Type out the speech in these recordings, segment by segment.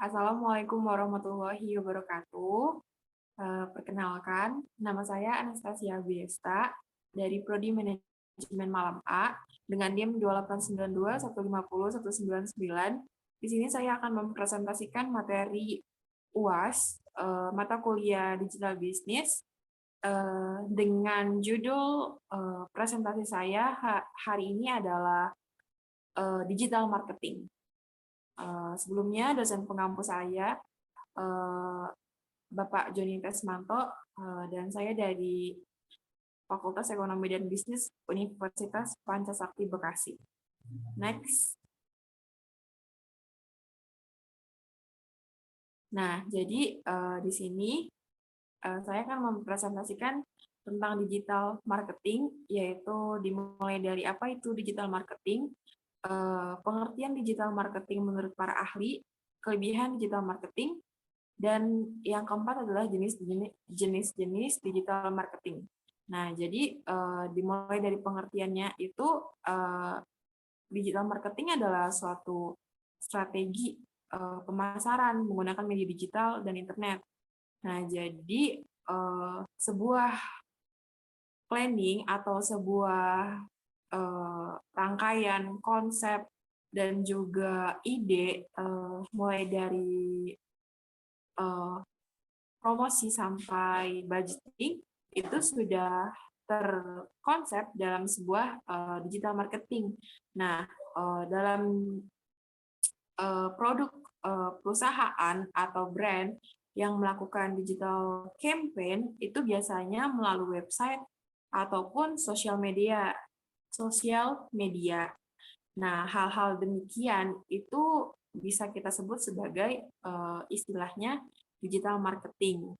Assalamualaikum warahmatullahi wabarakatuh. Perkenalkan, nama saya Anastasia Biesta dari Prodi Manajemen Malam A dengan NIM 2892150 199. Di sini saya akan mempresentasikan materi UAS, mata kuliah Digital Business, dengan judul presentasi saya hari ini adalah Digital Marketing. Sebelumnya dosen pengampu saya Bapak Joni Tesmanto, dan saya dari Fakultas Ekonomi dan Bisnis Universitas Pancasakti Bekasi. Next. Nah, jadi di sini saya akan mempresentasikan tentang digital marketing, yaitu dimulai dari apa itu digital marketing, pengertian digital marketing menurut para ahli, kelebihan digital marketing, dan yang keempat adalah jenis-jenis digital marketing. Nah, jadi dimulai dari pengertiannya itu, digital marketing adalah suatu strategi pemasaran menggunakan media digital dan internet. Nah, jadi sebuah planning atau sebuah rangkaian konsep dan juga ide mulai dari promosi sampai budgeting itu sudah terkonsep dalam sebuah digital marketing. Nah, dalam produk perusahaan atau brand yang melakukan digital campaign itu biasanya melalui website ataupun sosial media. Nah, hal-hal demikian itu bisa kita sebut sebagai istilahnya digital marketing.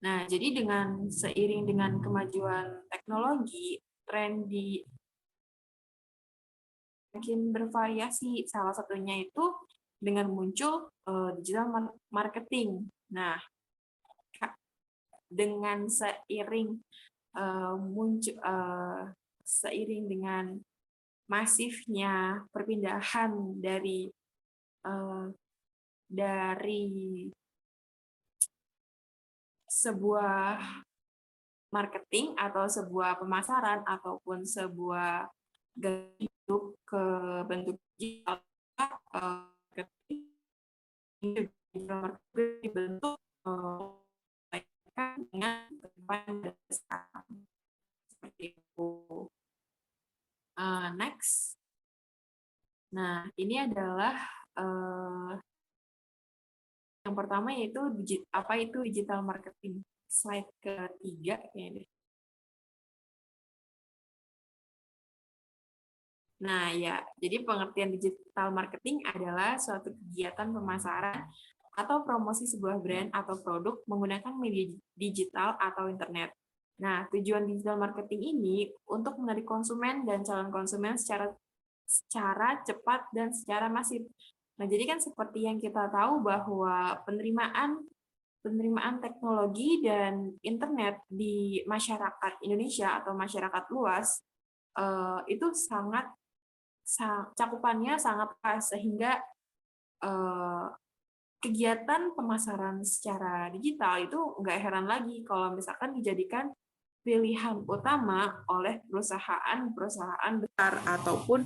Nah, jadi seiring dengan kemajuan teknologi, tren makin bervariasi. Salah satunya itu dengan muncul digital marketing. Nah, dengan seiring dengan masifnya perpindahan dari sebuah marketing atau sebuah pemasaran ataupun sebuah bentuk ke bentuk digital, dibentuk dengan seperti itu. Next. Nah, ini adalah yang pertama, yaitu apa itu digital marketing. Slide ketiga kayaknya. Nah, ya, jadi pengertian digital marketing adalah suatu kegiatan pemasaran atau promosi sebuah brand atau produk menggunakan media digital atau internet. Nah, tujuan digital marketing ini untuk menarik konsumen dan calon konsumen secara cepat dan secara masif. Nah, jadi kan seperti yang kita tahu bahwa penerimaan teknologi dan internet di masyarakat Indonesia atau masyarakat luas itu cakupannya sangat luas, sehingga kegiatan pemasaran secara digital itu nggak heran lagi kalau misalkan dijadikan pilihan utama oleh perusahaan besar ataupun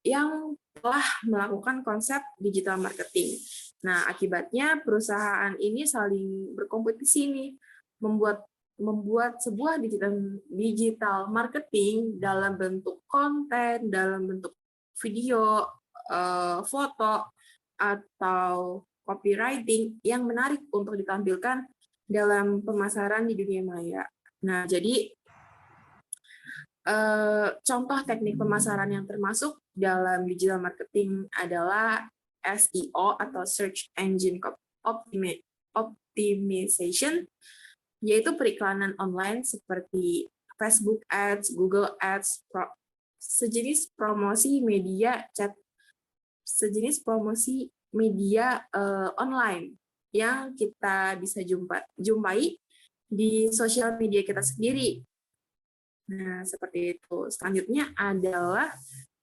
yang telah melakukan konsep digital marketing. Nah, akibatnya perusahaan ini saling berkompetisi nih, membuat sebuah digital marketing dalam bentuk konten, dalam bentuk video, foto, atau copywriting yang menarik untuk ditampilkan dalam pemasaran di dunia maya. Nah, jadi contoh teknik pemasaran yang termasuk dalam digital marketing adalah SEO atau Search Engine Optimization, yaitu periklanan online seperti Facebook Ads, Google Ads, sejenis promosi media online yang kita bisa jumpai di sosial media kita sendiri. Nah, seperti itu. Selanjutnya adalah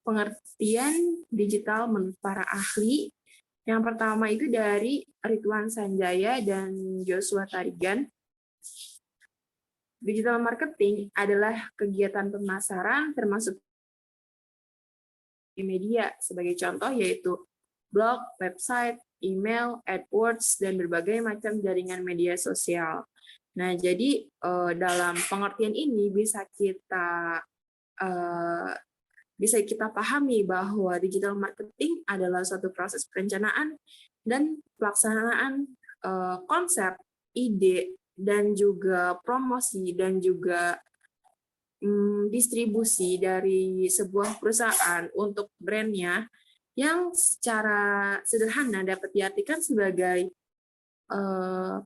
pengertian digital menurut para ahli. Yang pertama itu dari Ridwan Sanjaya dan Joshua Tarigan. Digital marketing adalah kegiatan pemasaran termasuk di media. Sebagai contoh yaitu blog, website, email, AdWords, dan berbagai macam jaringan media sosial. Nah, jadi dalam pengertian ini bisa kita pahami bahwa digital marketing adalah suatu proses perencanaan dan pelaksanaan konsep, ide, dan juga promosi, dan juga distribusi dari sebuah perusahaan untuk brandnya yang secara sederhana dapat diartikan sebagai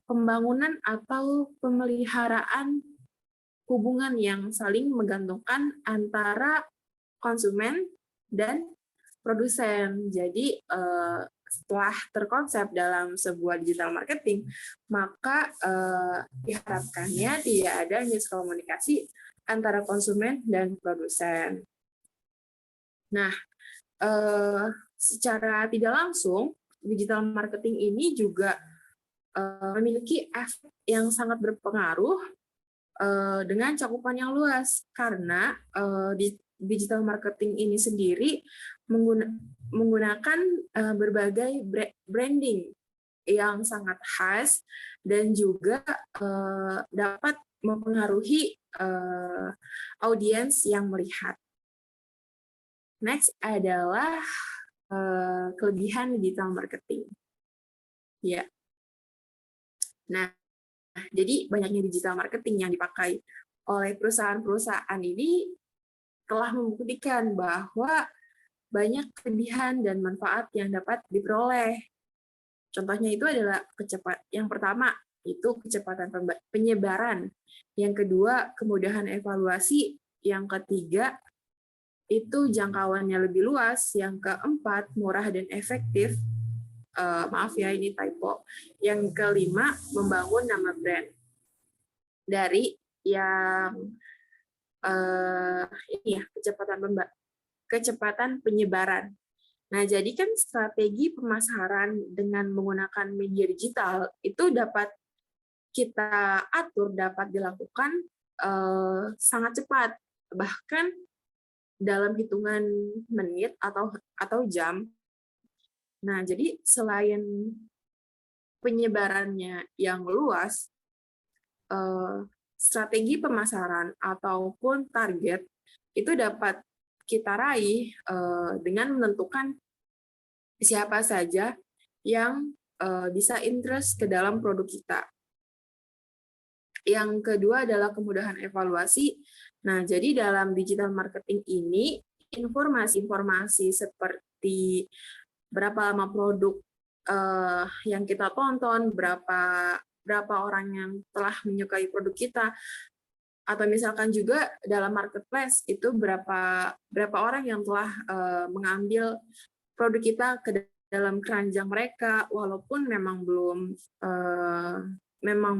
pembangunan atau pemeliharaan hubungan yang saling menggantungkan antara konsumen dan produsen. Jadi setelah terkonsep dalam sebuah digital marketing, maka diharapkannya tidak ada miskomunikasi antara konsumen dan produsen. Nah, secara tidak langsung, digital marketing ini juga memiliki efek yang sangat berpengaruh dengan cakupan yang luas, karena digital marketing ini sendiri menggunakan berbagai branding yang sangat khas dan juga dapat mempengaruhi audiens yang melihat. Next adalah kelebihan digital marketing. Ya. Nah, jadi banyaknya digital marketing yang dipakai oleh perusahaan-perusahaan ini telah membuktikan bahwa banyak kelebihan dan manfaat yang dapat diperoleh. Contohnya itu adalah yang pertama itu kecepatan penyebaran, yang kedua kemudahan evaluasi, yang ketiga itu jangkauannya lebih luas, yang keempat murah dan efektif. Maaf ya, ini typo. Yang kelima, membangun nama brand. Dari yang ini ya, kecepatan penyebaran. Nah, jadi kan strategi pemasaran dengan menggunakan media digital itu dapat kita atur, dapat dilakukan sangat cepat, bahkan dalam hitungan menit atau jam. Nah, jadi selain penyebarannya yang luas, strategi pemasaran ataupun target itu dapat kita raih dengan menentukan siapa saja yang bisa interest ke dalam produk kita. Yang kedua adalah kemudahan evaluasi. Nah, jadi dalam digital marketing ini, informasi-informasi seperti berapa lama produk yang kita tonton, berapa orang yang telah menyukai produk kita, atau misalkan juga dalam marketplace itu berapa orang yang telah mengambil produk kita ke dalam keranjang mereka, walaupun memang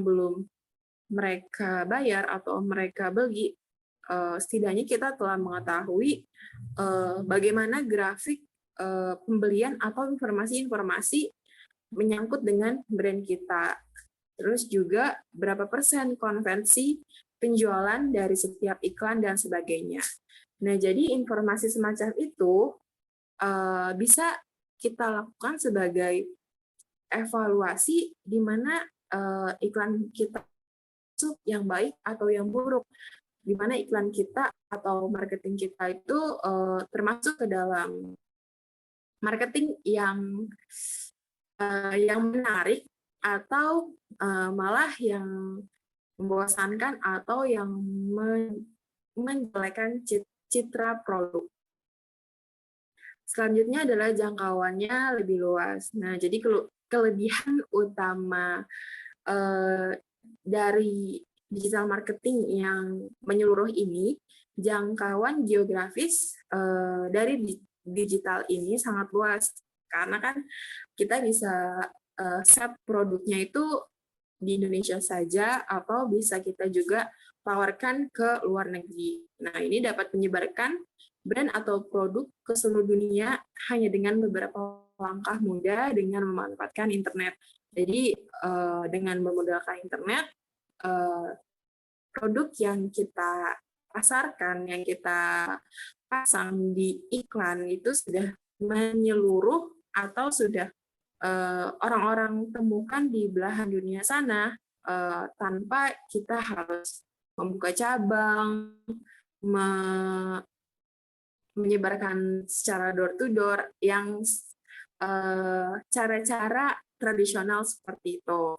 belum mereka bayar atau mereka beli, setidaknya kita telah mengetahui bagaimana grafik pembelian atau informasi-informasi menyangkut dengan brand kita. Terus juga berapa persen konversi penjualan dari setiap iklan dan sebagainya. Nah, jadi informasi semacam itu bisa kita lakukan sebagai evaluasi di mana iklan kita yang baik atau yang buruk, di mana iklan kita atau marketing kita itu termasuk ke dalam marketing yang menarik atau malah yang membosankan atau yang menjelekkan citra produk. Selanjutnya adalah jangkauannya lebih luas. Nah, jadi kelebihan utama dari digital marketing yang menyeluruh ini, jangkauan geografis dari digital ini sangat luas, karena kan kita bisa set produknya itu di Indonesia saja atau bisa kita juga tawarkan ke luar negeri. Nah, ini dapat menyebarkan brand atau produk ke seluruh dunia hanya dengan beberapa langkah mudah dengan memanfaatkan internet. Jadi dengan memodalkan internet, produk yang kita pasarkan, yang kita pasang di iklan itu sudah menyeluruh atau sudah orang-orang temukan di belahan dunia sana tanpa kita harus membuka cabang, menyebarkan secara door to door yang cara-cara tradisional seperti itu.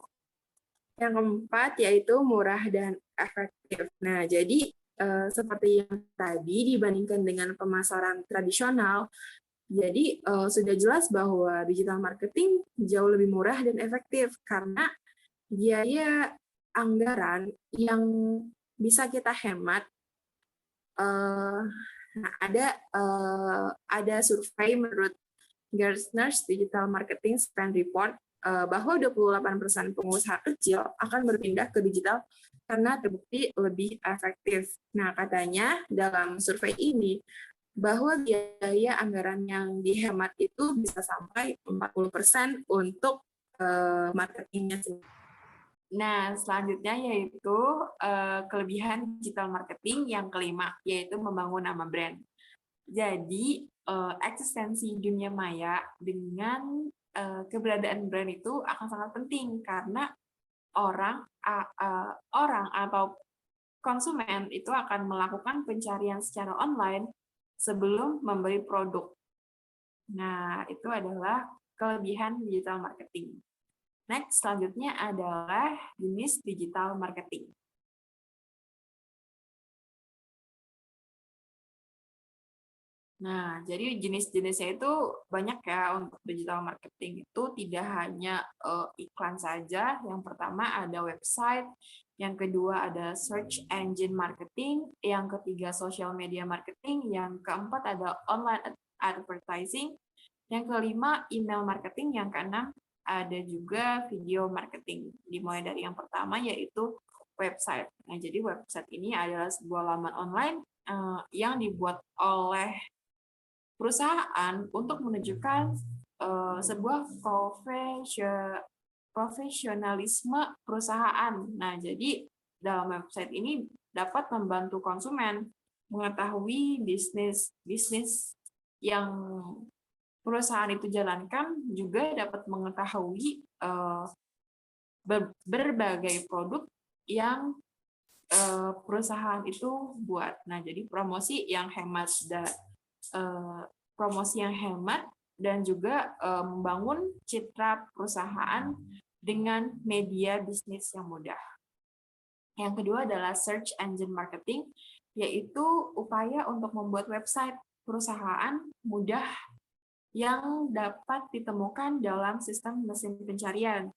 Yang keempat yaitu murah dan efektif. Nah, jadi seperti yang tadi dibandingkan dengan pemasaran tradisional, jadi sudah jelas bahwa digital marketing jauh lebih murah dan efektif karena biaya anggaran yang bisa kita hemat. Nah, ada survei menurut Gartner's Digital Marketing Spend Report bahwa 28% pengusaha kecil akan berpindah ke digital karena terbukti lebih efektif. Nah, katanya dalam survei ini bahwa biaya anggaran yang dihemat itu bisa sampai 40% untuk marketingnya sendiri. Nah, selanjutnya yaitu kelebihan digital marketing yang kelima, yaitu membangun nama brand. Jadi, eksistensi dunia maya dengan keberadaan brand itu akan sangat penting karena orang atau konsumen itu akan melakukan pencarian secara online sebelum membeli produk. Nah, itu adalah kelebihan digital marketing. Next, selanjutnya adalah jenis digital marketing. Nah, jadi jenis-jenisnya itu banyak ya untuk digital marketing itu tidak hanya iklan saja. Yang pertama ada website, yang kedua ada search engine marketing, yang ketiga social media marketing, yang keempat ada online advertising, yang kelima email marketing, yang keenam ada juga video marketing. Dimulai dari yang pertama yaitu website. Nah, jadi website ini adalah sebuah laman online yang dibuat oleh perusahaan untuk menunjukkan sebuah profesionalisme perusahaan. Nah, jadi dalam website ini dapat membantu konsumen mengetahui bisnis yang perusahaan itu jalankan, juga dapat mengetahui berbagai produk yang perusahaan itu buat. Nah, jadi promosi yang hemat dan juga membangun citra perusahaan dengan media bisnis yang mudah. Yang kedua adalah search engine marketing, yaitu upaya untuk membuat website perusahaan mudah yang dapat ditemukan dalam sistem mesin pencarian.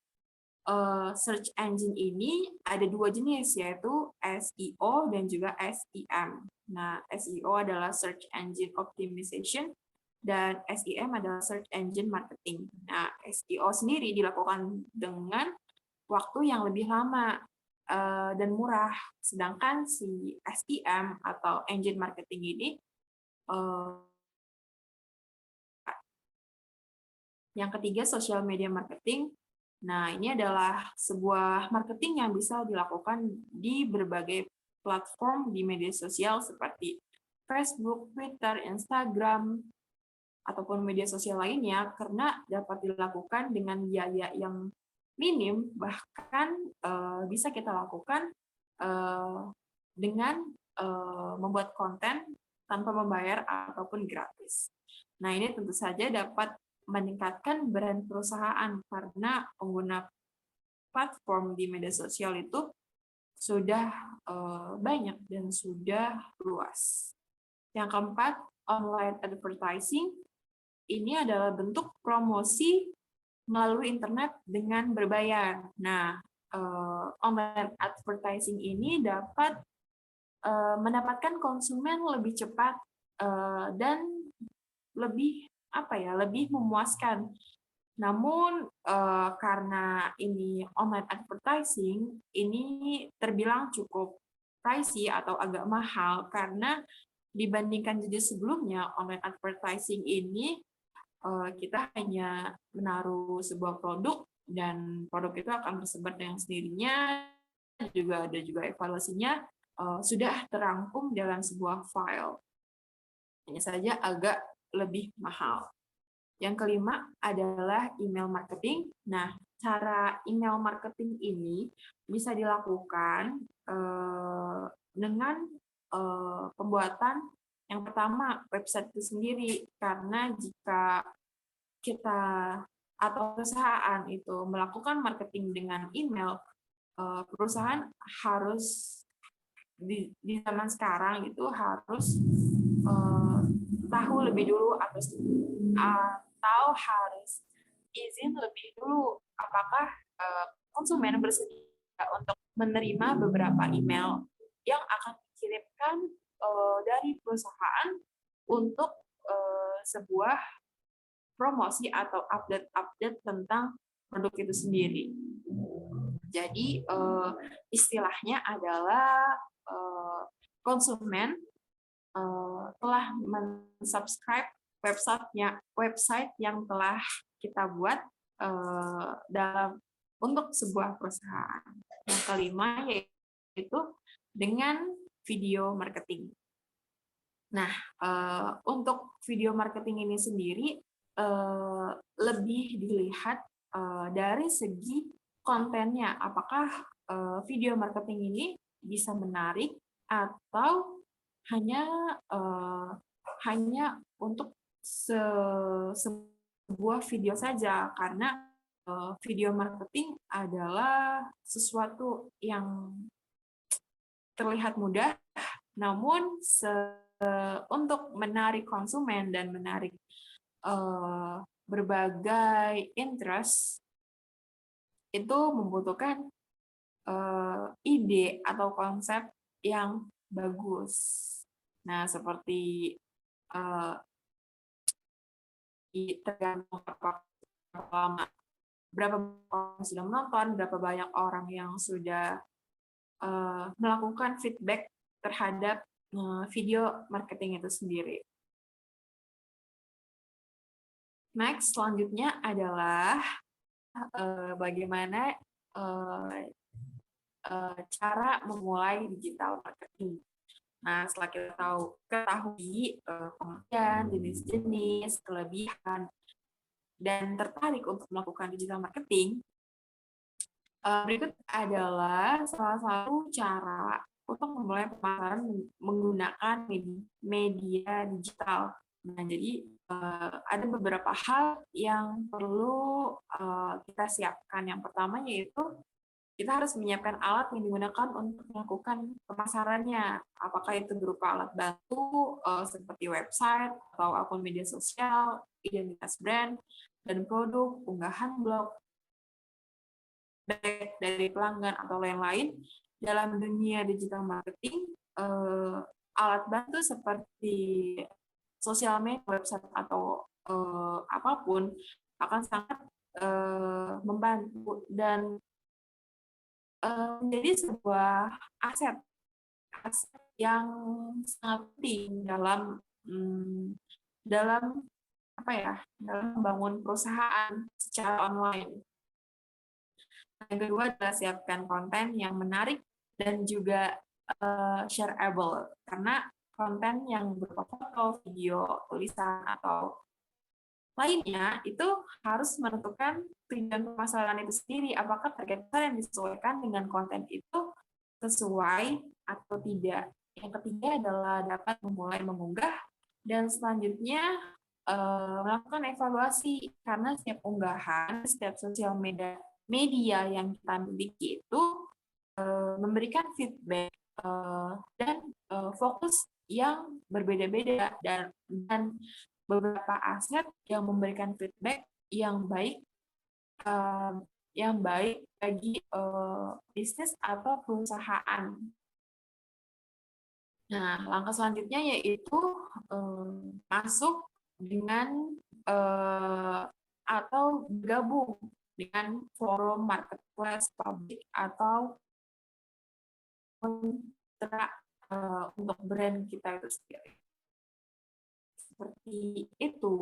Search engine ini ada dua jenis, yaitu SEO dan juga SEM. Nah, SEO adalah Search Engine Optimization, dan SEM adalah Search Engine Marketing. Nah, SEO sendiri dilakukan dengan waktu yang lebih lama dan murah, sedangkan si SEM atau Engine Marketing ini yang ketiga, social media marketing. Nah, ini adalah sebuah marketing yang bisa dilakukan di berbagai platform di media sosial seperti Facebook, Twitter, Instagram, ataupun media sosial lainnya, karena dapat dilakukan dengan biaya yang minim, bahkan bisa kita lakukan dengan membuat konten tanpa membayar ataupun gratis. Nah, ini tentu saja dapat meningkatkan brand perusahaan karena pengguna platform di media sosial itu sudah banyak dan sudah luas. Yang keempat, online advertising. Ini adalah bentuk promosi melalui internet dengan berbayar. Nah, online advertising ini dapat mendapatkan konsumen lebih cepat dan lebih memuaskan. Namun karena ini online advertising, ini terbilang cukup pricey atau agak mahal karena dibandingkan jadi sebelumnya, online advertising ini kita hanya menaruh sebuah produk dan produk itu akan tersebar dengan sendirinya, juga ada juga evaluasinya, sudah terangkum dalam sebuah file. Hanya saja agak lebih mahal. Yang kelima adalah email marketing. Nah, cara email marketing ini bisa dilakukan dengan pembuatan yang pertama website itu sendiri, karena jika kita atau perusahaan itu melakukan marketing dengan email, perusahaan harus di zaman sekarang itu harus tahu lebih dulu atau harus izin lebih dulu apakah konsumen bersedia untuk menerima beberapa email yang akan dikirimkan dari perusahaan untuk sebuah promosi atau update-update tentang produk itu sendiri. Jadi istilahnya adalah konsumen telah mensubscribe website yang telah kita buat untuk sebuah perusahaan. Yang kelima yaitu dengan video marketing. Nah, untuk video marketing ini sendiri lebih dilihat dari segi kontennya, apakah video marketing ini bisa menarik atau hanya untuk sebuah video saja, karena video marketing adalah sesuatu yang terlihat mudah, namun untuk menarik konsumen dan menarik berbagai interest itu membutuhkan ide atau konsep yang bagus. Nah, seperti tergantung berapa orang sudah menonton, berapa banyak orang yang sudah melakukan feedback terhadap video marketing itu sendiri. Next, selanjutnya adalah bagaimana cara memulai digital marketing. Nah, setelah kita ketahui pengertian, jenis-jenis, kelebihan, dan tertarik untuk melakukan digital marketing, berikut adalah salah satu cara untuk memulai pemasaran menggunakan media digital. Nah, jadi ada beberapa hal yang perlu kita siapkan. Yang pertama yaitu kita harus menyiapkan alat yang digunakan untuk melakukan pemasarannya. Apakah itu berupa alat bantu seperti website atau akun media sosial, identitas brand, dan produk, unggahan blog, baik dari pelanggan atau lain-lain. Dalam dunia digital marketing, alat bantu seperti sosial media, website, atau apapun akan sangat membantu dan menjadi sebuah aset yang sangat penting dalam dalam membangun perusahaan secara online. Yang kedua adalah siapkan konten yang menarik dan juga shareable, karena konten yang berupa foto, video, tulisan, atau lainnya itu harus menentukan tujuan pemasaran itu sendiri, apakah target pasar yang disesuaikan dengan konten itu sesuai atau tidak. Yang ketiga adalah dapat memulai mengunggah, dan selanjutnya melakukan evaluasi, karena setiap unggahan, setiap sosial media yang kita miliki itu memberikan feedback dan fokus yang berbeda-beda, dan beberapa aset yang memberikan feedback yang baik bagi bisnis atau perusahaan. Nah, langkah selanjutnya yaitu masuk dengan atau bergabung dengan forum marketplace, publik, atau untuk brand kita itu sendiri. seperti itu,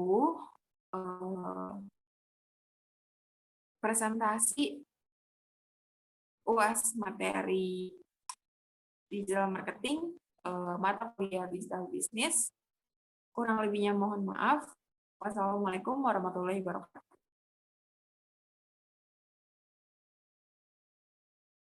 presentasi UAS materi digital marketing, mata kuliah digital bisnis. Kurang lebihnya mohon maaf. Wassalamualaikum warahmatullahi wabarakatuh.